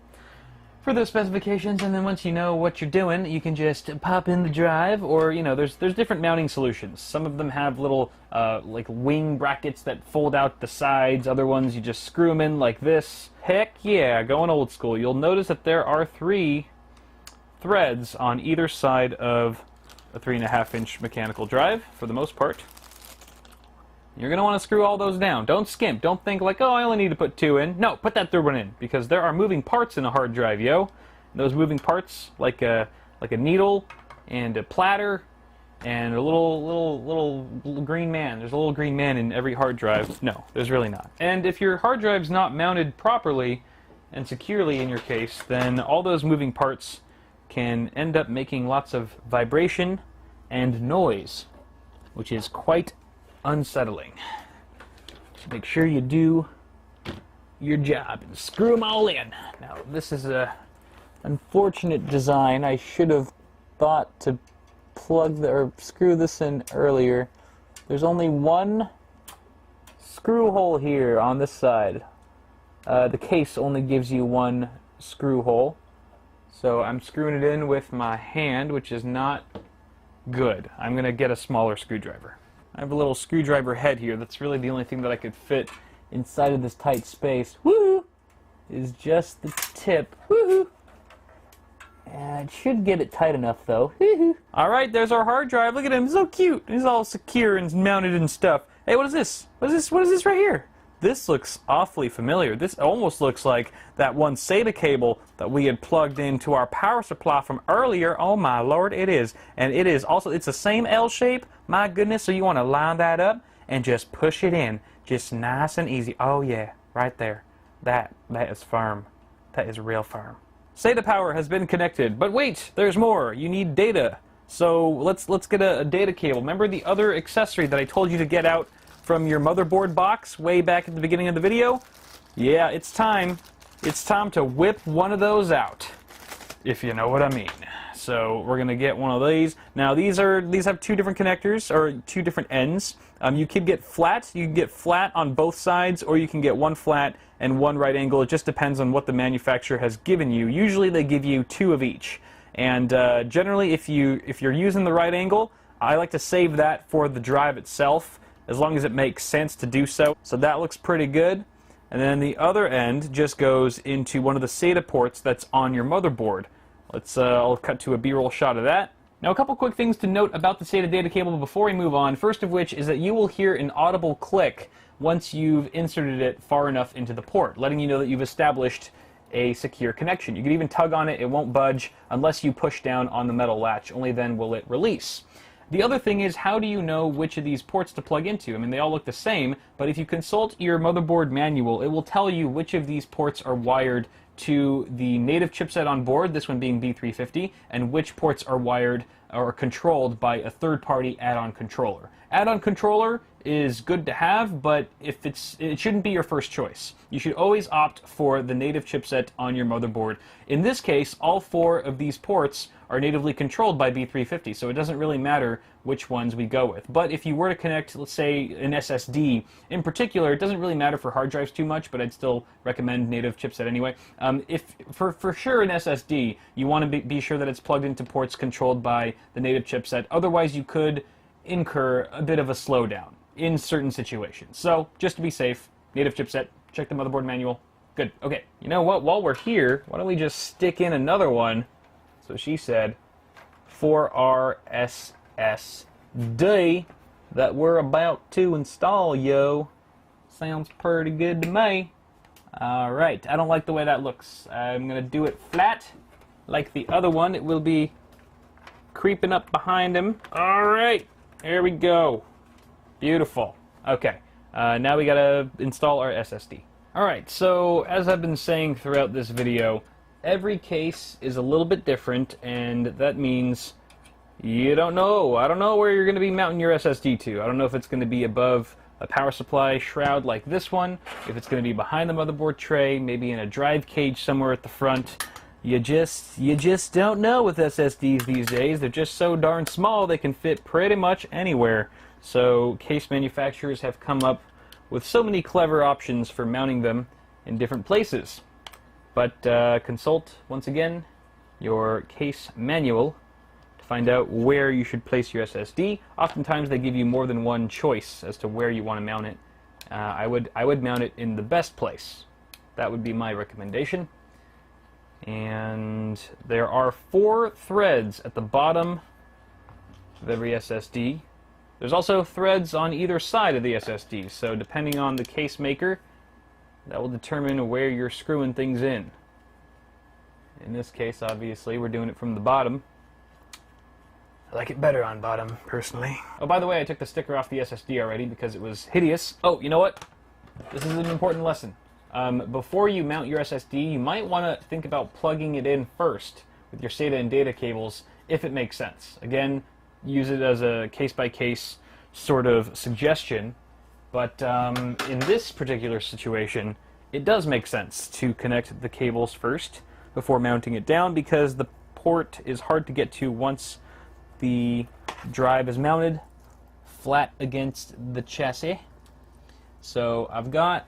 for those specifications, and then once you know what you're doing, you can just pop in the drive, or, you know, there's different mounting solutions. Some of them have little like wing brackets that fold out the sides. Other ones you just screw them in like this. Heck yeah, going old school. You'll notice that there are 3 threads on either side of a 3.5-inch mechanical drive for the most part. You're going to want to screw all those down. Don't skimp. Don't think like, oh, I only need to put 2 in. No, put that third one in, because there are moving parts in a hard drive, yo. And those moving parts, like a needle and a platter and a little green man. There's a little green man in every hard drive. No, there's really not. And if your hard drive's not mounted properly and securely in your case, then all those moving parts can end up making lots of vibration and noise, which is quite unsettling. So make sure you do your job and screw them all in. Now, this is a unfortunate design. I should have thought to plug or screw this in earlier. There's only one screw hole here on this side. The case only gives you one screw hole, so I'm screwing it in with my hand, which is not good. I'm going to get a smaller screwdriver. I have a little screwdriver head here. That's really the only thing that I could fit inside of this tight space. Woohoo! Is just the tip. Woohoo! And it should get it tight enough, though. Alright, there's our hard drive. Look at him. He's so cute. He's all secure and mounted and stuff. Hey, what is this? What is this right here? This looks awfully familiar. This almost looks like that one SATA cable that we had plugged into our power supply from earlier. Oh my lord, it is. And it is also, it's the same L shape. My goodness, so you want to line that up and just push it in. Just nice and easy. Oh yeah, right there. That is firm. That is real firm. SATA power has been connected, but wait, there's more. You need data. So let's get a data cable. Remember the other accessory that I told you to get out from your motherboard box way back at the beginning of the video? Yeah, it's time. It's time to whip one of those out, if you know what I mean. So we're gonna get one of these. Now these have 2 different connectors, or 2 different ends. You can get flat. You can get flat on both sides, or you can get one flat and one right angle. It just depends on what the manufacturer has given you. Usually they give you 2 of each. And generally, if you're using the right angle, I like to save that for the drive itself, as long as it makes sense to do so. So that looks pretty good. And then the other end just goes into one of the SATA ports that's on your motherboard. I'll cut to a B-roll shot of that. Now, a couple quick things to note about the SATA data cable before we move on. First of which is that you will hear an audible click once you've inserted it far enough into the port, letting you know that you've established a secure connection. You can even tug on it, it won't budge unless you push down on the metal latch, only then will it release. The other thing is, how do you know which of these ports to plug into? I mean, they all look the same, but if you consult your motherboard manual, it will tell you which of these ports are wired to the native chipset on board, this one being B350, and which ports are wired or controlled by a third-party add-on controller. Add-on controller is good to have, but it shouldn't be your first choice. You should always opt for the native chipset on your motherboard. In this case, all 4 of these ports are natively controlled by B350, so it doesn't really matter which ones we go with. But if you were to connect, let's say, an SSD, in particular, it doesn't really matter for hard drives too much, but I'd still recommend native chipset anyway. If for sure an SSD, you want to be sure that it's plugged into ports controlled by the native chipset. Otherwise, you could incur a bit of a slowdown in certain situations. So, just to be safe, native chipset, check the motherboard manual. Good. Okay, you know what? While we're here, why don't we just stick in another one, so she said, for our SSD that we're about to install, yo. Sounds pretty good to me. Alright, I don't like the way that looks. I'm going to do it flat, like the other one. It will be creeping up behind him. Alright, here we go. Beautiful. Okay, now we gotta install our SSD. Alright, so as I've been saying throughout this video, every case is a little bit different, and that means you don't know. I don't know where you're going to be mounting your SSD to. I don't know if it's going to be above a power supply shroud like this one, if it's going to be behind the motherboard tray, maybe in a drive cage somewhere at the front. You just don't know with SSDs these days. They're just so darn small they can fit pretty much anywhere. So case manufacturers have come up with so many clever options for mounting them in different places. But consult, once again, your case manual to find out where you should place your SSD. Oftentimes they give you more than one choice as to where you want to mount it. I would mount it in the best place. That would be my recommendation. And there are 4 threads at the bottom of every SSD. There's also threads on either side of the SSD, so depending on the case maker, that will determine where you're screwing things in. In this case, obviously, we're doing it from the bottom. I like it better on bottom, personally. Oh, by the way, I took the sticker off the SSD already because it was hideous. Oh, you know what? This is an important lesson. Before you mount your SSD, you might want to think about plugging it in first with your SATA and data cables, if it makes sense. Again, use it as a case-by-case sort of suggestion, but in this particular situation, it does make sense to connect the cables first before mounting it down, because the port is hard to get to once the drive is mounted flat against the chassis. So I've got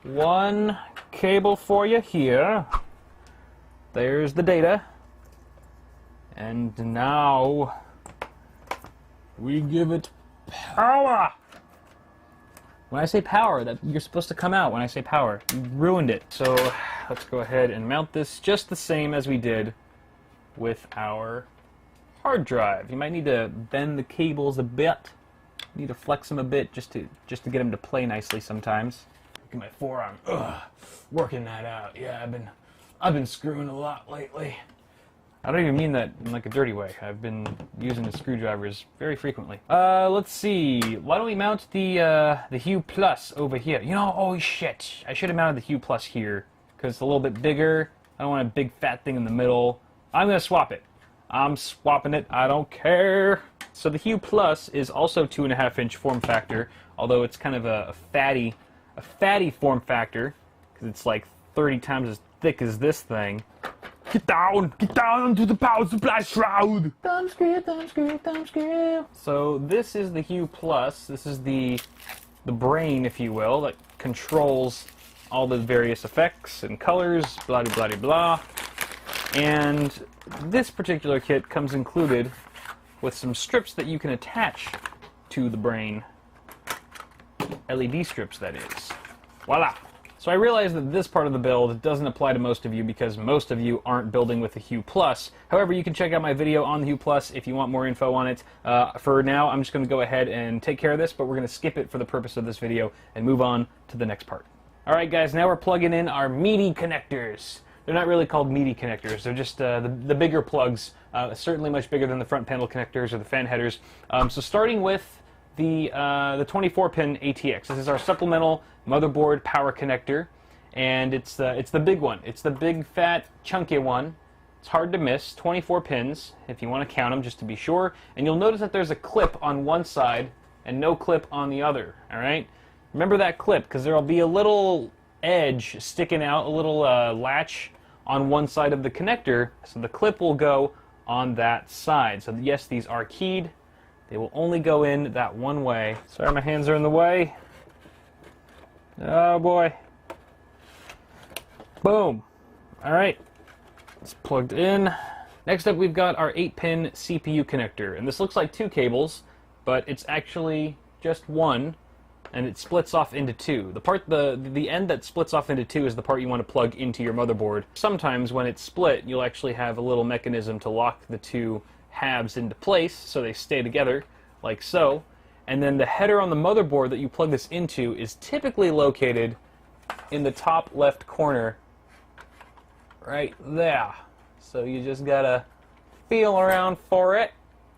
one cable for you here. There's the data. And now we give it power. When I say power, that you're supposed to come out when I say power. You ruined it. So let's go ahead and mount this just the same as we did with our hard drive. You might need to bend the cables a bit. You need to flex them a bit just to get them to play nicely sometimes. Look at my forearm. Ugh, working that out. Yeah, I've been screwing a lot lately. I don't even mean that in like a dirty way. I've been using the screwdrivers very frequently. Let's see. Why don't we mount the Hue Plus over here? You know, oh shit. I should have mounted the Hue Plus here because it's a little bit bigger. I don't want a big fat thing in the middle. I'm going to swap it. I'm swapping it. I don't care. So the Hue Plus is also 2.5-inch form factor, although it's kind of a fatty form factor because it's like 30 times as thick as this thing. Get down onto the power supply shroud. Thumb screw, thumb screw, thumb screw. So this is the Hue Plus. This is the brain, if you will, that controls all the various effects and colors, blah blah blah blah. And this particular kit comes included with some strips that you can attach to the brain. LED strips, that is. Voila. So I realize that this part of the build doesn't apply to most of you because most of you aren't building with the Hue Plus. However, you can check out my video on the Hue Plus if you want more info on it. For now, I'm just going to go ahead and take care of this, but we're going to skip it for the purpose of this video and move on to the next part. Alright guys, now we're plugging in our meaty connectors. They're not really called meaty connectors, they're just the bigger plugs, certainly much bigger than the front panel connectors or the fan headers. So starting with the 24-pin ATX. This is our supplemental motherboard power connector, and it's the big one. It's the big, fat, chunky one. It's hard to miss. 24 pins, if you want to count them, just to be sure. And you'll notice that there's a clip on one side and no clip on the other. All right. Remember that clip, because there'll be a little edge sticking out, a little latch on one side of the connector. So the clip will go on that side. So yes, these are keyed. They will only go in that one way. Sorry, my hands are in the way. Oh boy. Boom. All right, it's plugged in. Next up, we've got our 8-pin CPU connector. And this looks like two cables, but it's actually just one, and it splits off into two. The end that splits off into two is the part you want to plug into your motherboard. Sometimes when it's split, you'll actually have a little mechanism to lock the two halves into place so they stay together, like so. And then the header on the motherboard that you plug this into is typically located in the top left corner, right there. So you just gotta feel around for it.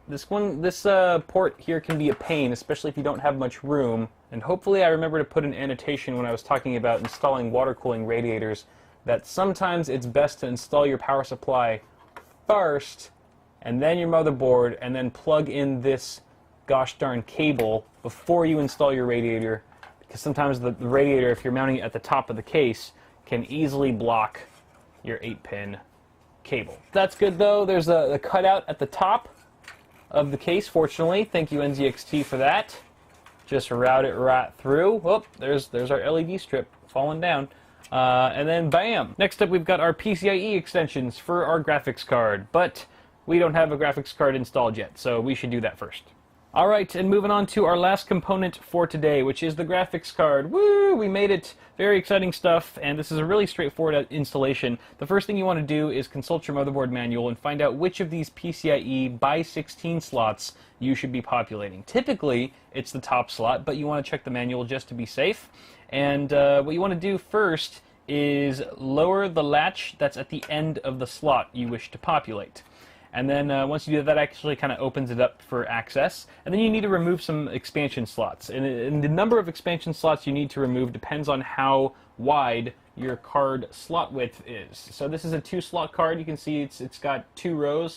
This port here can be a pain, especially if you don't have much room. And hopefully I remember to put an annotation when I was talking about installing water cooling radiators that sometimes it's best to install your power supply first, and then your motherboard, and then plug in this gosh darn cable before you install your radiator, because sometimes the radiator, if you're mounting it at the top of the case, can easily block your 8-pin cable. That's good though. There's a cutout at the top of the case, fortunately. Thank you NZXT for that. Just route it right through. Whoop, there's our LED strip falling down. And then bam! Next up we've got our PCIe extensions for our graphics card, but we don't have a graphics card installed yet, so we should do that first. Alright, and moving on to our last component for today, which is the graphics card. Woo! We made it! Very exciting stuff, and this is a really straightforward installation. The first thing you want to do is consult your motherboard manual and find out which of these PCIe by 16 slots you should be populating. Typically, it's the top slot, but you want to check the manual just to be safe. And what you want to do first is lower the latch that's at the end of the slot you wish to populate. And then once you do that, actually kind of opens it up for access. And then you need to remove some expansion slots. And the number of expansion slots you need to remove depends on how wide your card slot width is. So this is a 2-slot card. You can see it's got two of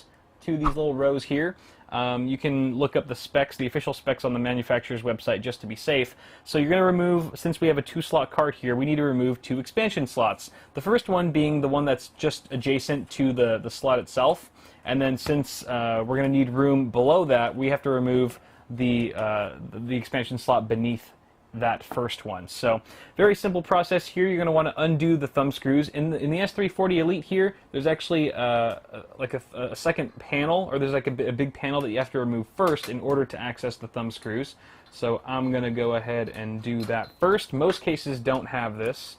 these little rows here. You can look up the specs, the official specs on the manufacturer's website just to be safe. So you're going to remove, since we have a 2-slot card here, we need to remove 2 expansion slots. The first one being the one that's just adjacent to the slot itself. And then since we're going to need room below that, we have to remove the expansion slot beneath that first one. So very simple process here. You're going to want to undo the thumb screws. In the S340 Elite here, there's actually like a second panel, or there's like a big panel that you have to remove first in order to access the thumb screws. So I'm going to go ahead and do that first. Most cases don't have this,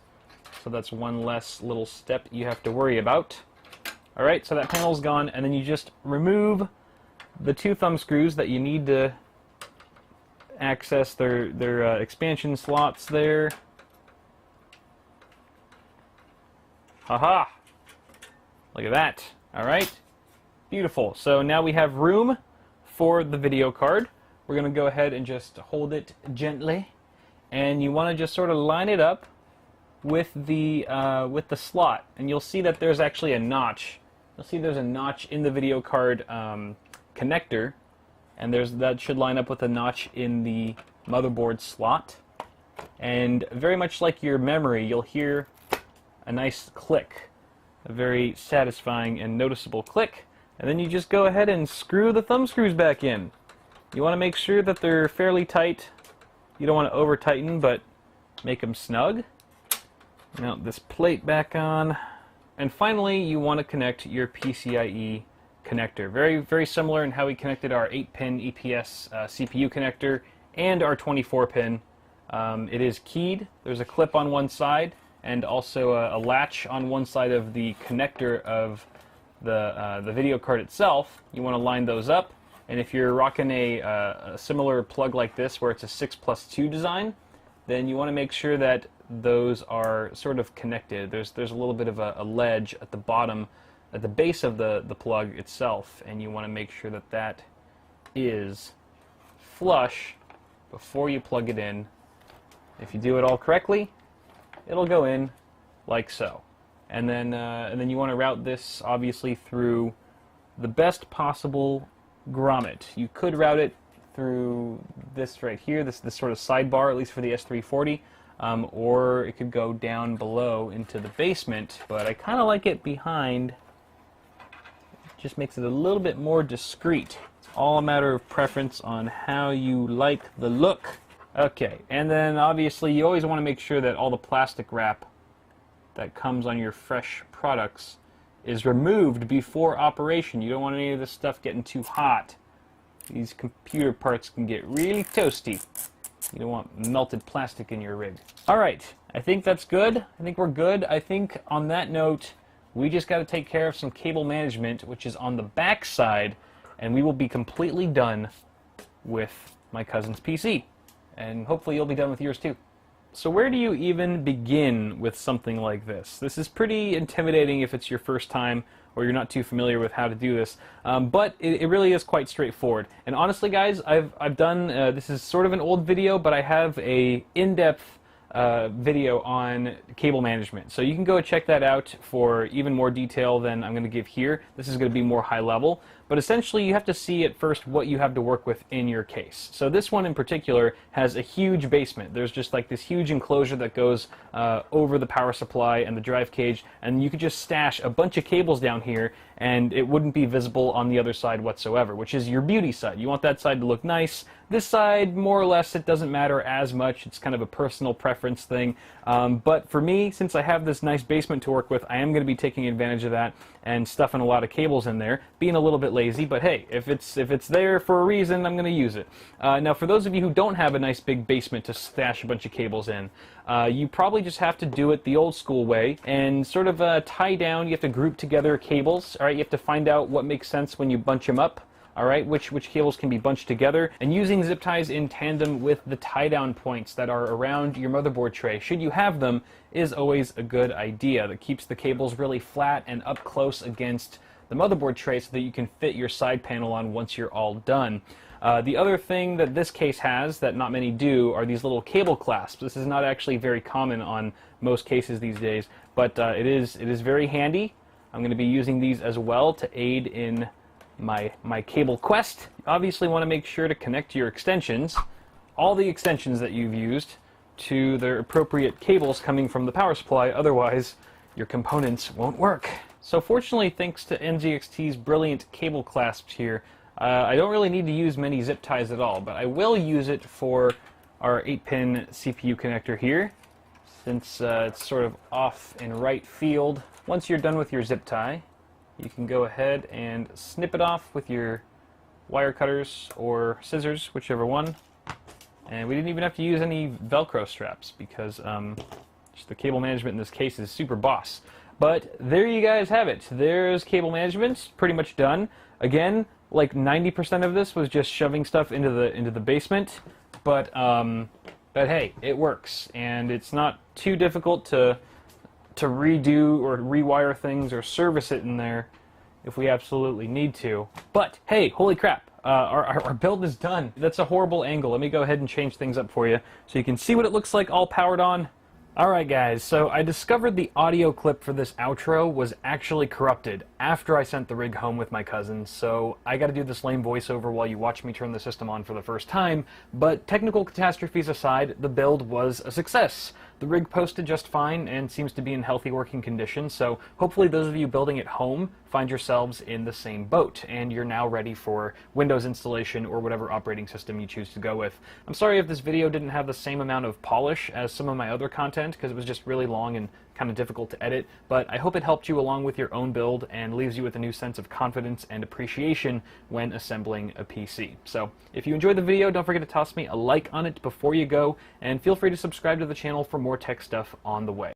so that's one less little step you have to worry about. Alright, so that panel's gone, and then you just remove the 2 thumb screws that you need to access their expansion slots there. Haha! Look at that. Alright, beautiful. So now we have room for the video card. We're going to go ahead and just hold it gently, and you want to just sort of line it up with the slot, and you'll see that there's actually a notch. You'll see there's a notch in the video card connector, and that should line up with a notch in the motherboard slot. And very much like your memory, you'll hear a nice click, a very satisfying and noticeable click, and then you just go ahead and screw the thumb screws back in. You want to make sure that they're fairly tight. You don't want to over tighten, but make them snug. Mount this plate back on. And finally, you want to connect your PCIe connector. Very, very similar in how we connected our 8-pin EPS CPU connector and our 24-pin. It is keyed. There's a clip on one side, and also a latch on one side of the connector of the video card itself. You want to line those up, and if you're rocking a similar plug like this where it's a 6+2 design, then you want to make sure that those are sort of connected. There's a little bit of a ledge at the bottom, at the base of the plug itself, and you want to make sure that that is flush before you plug it in. If you do it all correctly, it'll go in like so. And then you want to route this obviously through the best possible grommet. You could route it through this right here, this sort of sidebar, at least for the S340, or it could go down below into the basement, but I kind of like it behind. It just makes it a little bit more discreet. It's all a matter of preference on how you like the look. Okay, and then obviously you always want to make sure that all the plastic wrap that comes on your fresh products is removed before operation. You don't want any of this stuff getting too hot. These computer parts can get really toasty. You don't want melted plastic in your rig. Alright, I think that's good. I think we're good. I think on that note, we just got to take care of some cable management, which is on the back side, and we will be completely done with my cousin's PC. And hopefully you'll be done with yours too. So where do you even begin with something like this? This is pretty intimidating if it's your first time or you're not too familiar with how to do this, but it really is quite straightforward. And honestly, guys, I've done, this is sort of an old video, but I have a in-depth video on cable management. So you can go check that out for even more detail than I'm going to give here. This is going to be more high level. But essentially, you have to see at first what you have to work with in your case. So this one in particular has a huge basement. There's just like this huge enclosure that goes over the power supply and the drive cage, and you could just stash a bunch of cables down here and it wouldn't be visible on the other side whatsoever, which is your beauty side. You want that side to look nice. This side, more or less, it doesn't matter as much. It's kind of a personal preference thing. But for me, since I have this nice basement to work with, I am going to be taking advantage of that and stuffing a lot of cables in there, being a little bit lazy, but hey, if it's there for a reason, I'm going to use it. Now, for those of you who don't have a nice big basement to stash a bunch of cables in, you probably just have to do it the old school way and sort of tie down. You have to group together cables. All right, you have to find out what makes sense when you bunch them up. All right, which cables can be bunched together, and using zip ties in tandem with the tie-down points that are around your motherboard tray, should you have them, is always a good idea. That keeps the cables really flat and up close against the motherboard tray so that you can fit your side panel on once you're all done. The other thing that this case has that not many do are these little cable clasps. This is not actually very common on most cases these days, but it is very handy. I'm going to be using these as well to aid in my cable quest. You obviously want to make sure to connect your extensions, all the extensions that you've used, to their appropriate cables coming from the power supply, otherwise your components won't work. So fortunately, thanks to NZXT's brilliant cable clasps here, I don't really need to use many zip ties at all, but I will use it for our 8-pin CPU connector here, since it's sort of off in right field. Once you're done with your zip tie, you can go ahead and snip it off with your wire cutters or scissors, whichever one. And we didn't even have to use any Velcro straps because just the cable management in this case is super boss. But there you guys have it. There's cable management, pretty much done. Again, like 90% of this was just shoving stuff into the basement, but hey, it works, and it's not too difficult to redo or rewire things or service it in there if we absolutely need to. But hey, holy crap, our build is done. That's a horrible angle. Let me go ahead and change things up for you so you can see what it looks like all powered on. Alright guys, so I discovered the audio clip for this outro was actually corrupted after I sent the rig home with my cousins, so I gotta do this lame voiceover while you watch me turn the system on for the first time, but technical catastrophes aside, the build was a success. The rig posted just fine and seems to be in healthy working condition, so hopefully those of you building at home find yourselves in the same boat and you're now ready for Windows installation or whatever operating system you choose to go with. I'm sorry if this video didn't have the same amount of polish as some of my other content because it was just really long and kind of difficult to edit, but I hope it helped you along with your own build and leaves you with a new sense of confidence and appreciation when assembling a PC. So if you enjoyed the video, don't forget to toss me a like on it before you go, and feel free to subscribe to the channel for more tech stuff on the way.